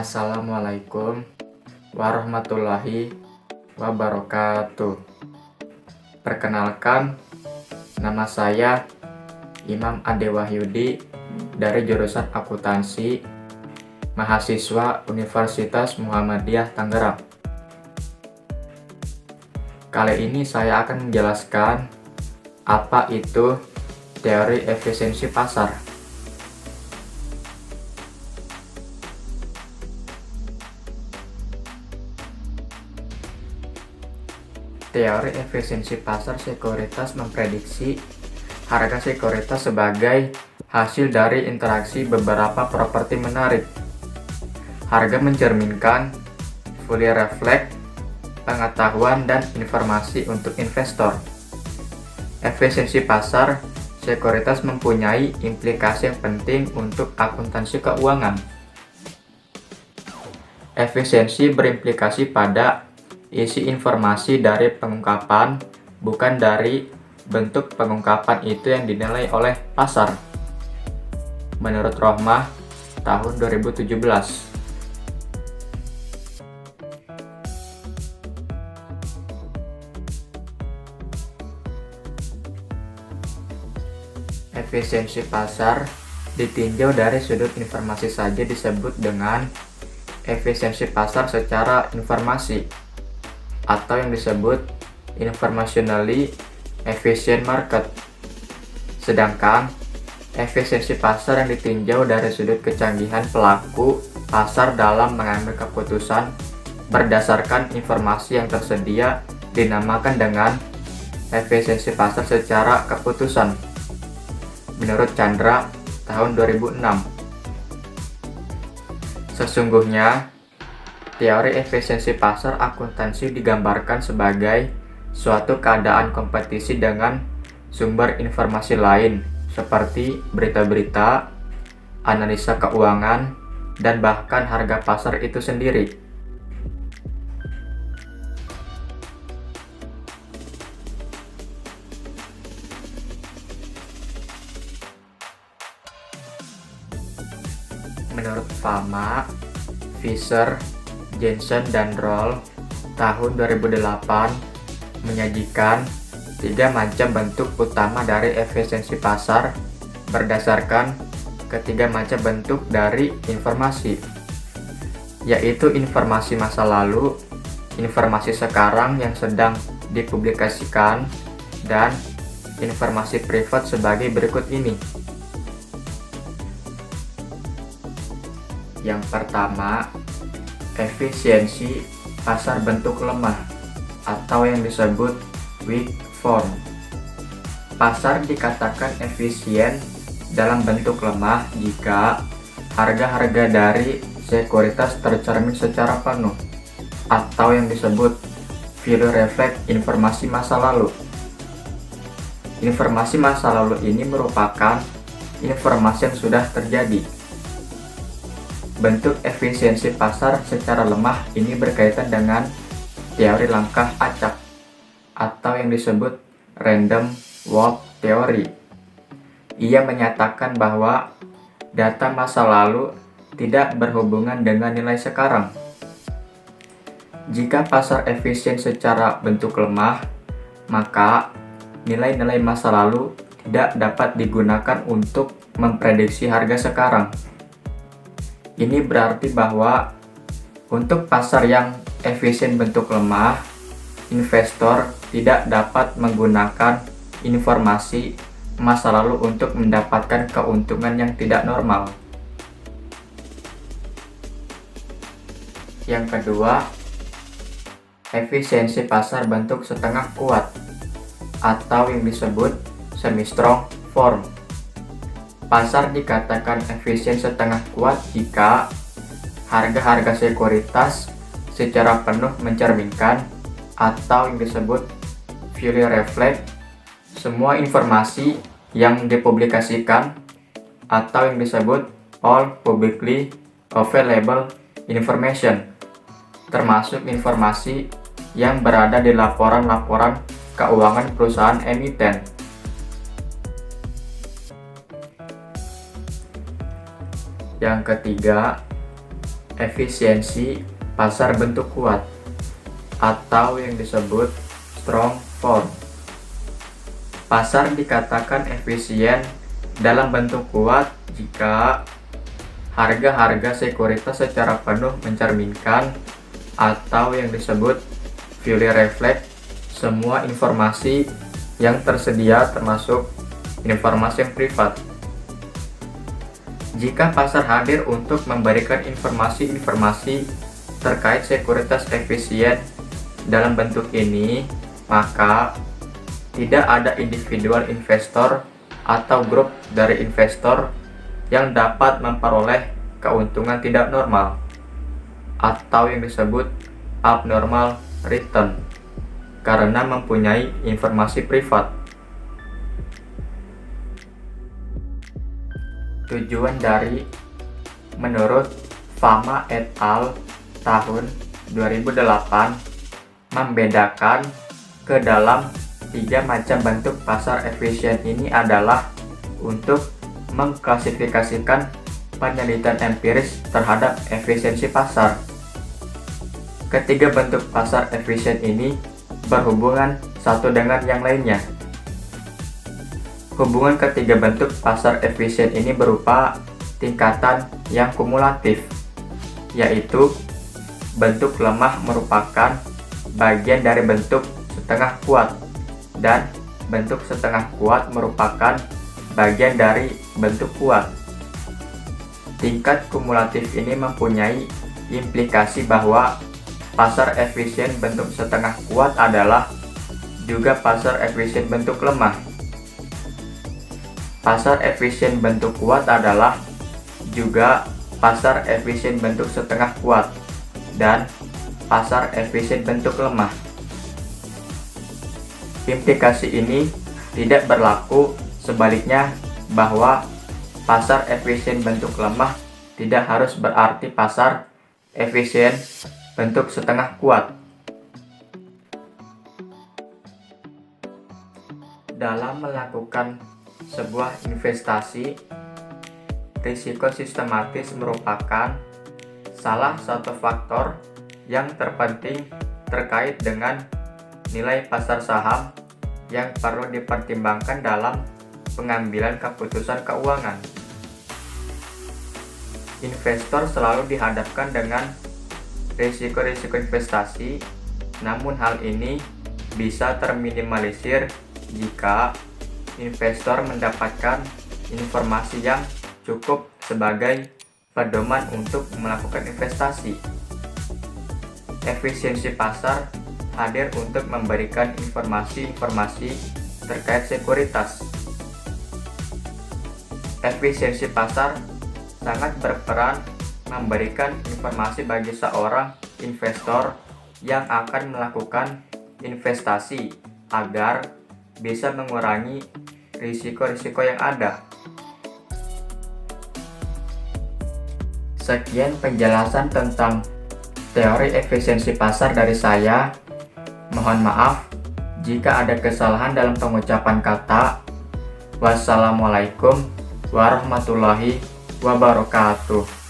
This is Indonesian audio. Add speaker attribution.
Speaker 1: Assalamualaikum warahmatullahi wabarakatuh. Perkenalkan, nama saya Imam Ade Wahyudi dari jurusan Akuntansi, mahasiswa Universitas Muhammadiyah Tangerang. Kali ini saya akan menjelaskan apa itu teori efisiensi pasar. Teori efisiensi pasar sekuritas memprediksi harga sekuritas sebagai hasil dari interaksi beberapa properti menarik. Harga mencerminkan fully reflect pengetahuan dan informasi untuk investor. Efisiensi pasar sekuritas mempunyai implikasi yang penting untuk akuntansi keuangan. Efisiensi berimplikasi pada isi informasi dari pengungkapan, bukan dari bentuk pengungkapan itu yang dinilai oleh pasar. Menurut Rohmah, tahun 2017. Efisiensi pasar ditinjau dari sudut informasi saja disebut dengan efisiensi pasar secara informasi, atau yang disebut informationally efficient market. Sedangkan efisiensi pasar yang ditinjau dari sudut kecanggihan pelaku pasar dalam mengambil keputusan berdasarkan informasi yang tersedia dinamakan dengan efisiensi pasar secara keputusan. Menurut Chandra, tahun 2006. Sesungguhnya, teori efisiensi pasar akuntansi digambarkan sebagai suatu keadaan kompetisi dengan sumber informasi lain seperti berita-berita, analisa keuangan, dan bahkan harga pasar itu sendiri. Menurut Fama, Fisher, Jensen, dan Roll, tahun 2008 menyajikan 3 macam bentuk utama dari efisiensi pasar berdasarkan ketiga macam bentuk dari informasi, yaitu informasi masa lalu, informasi sekarang yang sedang dipublikasikan, dan informasi privat sebagai berikut ini. Yang pertama, efisiensi pasar bentuk lemah atau yang disebut weak form. Pasar dikatakan efisien dalam bentuk lemah jika harga-harga dari sekuritas tercermin secara penuh atau yang disebut fully reflect informasi masa lalu. Informasi masa lalu ini merupakan informasi yang sudah terjadi. Bentuk efisiensi pasar secara lemah ini berkaitan dengan teori langkah acak atau yang disebut random walk theory. Ia menyatakan bahwa data masa lalu tidak berhubungan dengan nilai sekarang. Jika pasar efisien secara bentuk lemah, maka nilai-nilai masa lalu tidak dapat digunakan untuk memprediksi harga sekarang. Ini berarti bahwa untuk pasar yang efisien bentuk lemah, investor tidak dapat menggunakan informasi masa lalu untuk mendapatkan keuntungan yang tidak normal. Yang kedua, efisiensi pasar bentuk setengah kuat atau yang disebut semi-strong form. Pasar dikatakan efisien setengah kuat jika harga-harga sekuritas secara penuh mencerminkan atau yang disebut fully reflect semua informasi yang dipublikasikan atau yang disebut all publicly available information, termasuk informasi yang berada di laporan-laporan keuangan perusahaan emiten. Yang ketiga, efisiensi pasar bentuk kuat atau yang disebut strong form. Pasar dikatakan efisien dalam bentuk kuat jika harga-harga sekuritas secara penuh mencerminkan atau yang disebut fully reflect semua informasi yang tersedia termasuk informasi yang privat. Jika pasar hadir untuk memberikan informasi-informasi terkait sekuritas efisien dalam bentuk ini, maka tidak ada individual investor atau grup dari investor yang dapat memperoleh keuntungan tidak normal atau yang disebut abnormal return karena mempunyai informasi privat. Tujuan dari menurut Fama et al. Tahun 2008 membedakan ke dalam 3 macam bentuk pasar efisien ini adalah untuk mengklasifikasikan penelitian empiris terhadap efisiensi pasar. Ketiga bentuk pasar efisien ini berhubungan satu dengan yang lainnya. Hubungan ketiga bentuk pasar efisien ini berupa tingkatan yang kumulatif, yaitu bentuk lemah merupakan bagian dari bentuk setengah kuat dan bentuk setengah kuat merupakan bagian dari bentuk kuat. Tingkat kumulatif ini mempunyai implikasi bahwa pasar efisien bentuk setengah kuat adalah juga pasar efisien bentuk lemah. Pasar efisien bentuk kuat adalah juga pasar efisien bentuk setengah kuat dan pasar efisien bentuk lemah. Implikasi ini tidak berlaku sebaliknya bahwa pasar efisien bentuk lemah tidak harus berarti pasar efisien bentuk setengah kuat. Dalam melakukan sebuah investasi, risiko sistematis merupakan salah satu faktor yang terpenting terkait dengan nilai pasar saham yang perlu dipertimbangkan dalam pengambilan keputusan keuangan. Investor selalu dihadapkan dengan risiko-risiko investasi, namun hal ini bisa terminimalisir jika investor mendapatkan informasi yang cukup sebagai pedoman untuk melakukan investasi. Efisiensi pasar hadir untuk memberikan informasi-informasi terkait sekuritas. Efisiensi pasar sangat berperan memberikan informasi bagi seorang investor yang akan melakukan investasi agar bisa mengurangi risiko-risiko yang ada. Sekian penjelasan tentang teori efisiensi pasar dari saya. Mohon maaf jika ada kesalahan dalam pengucapan kata. Wassalamualaikum warahmatullahi wabarakatuh.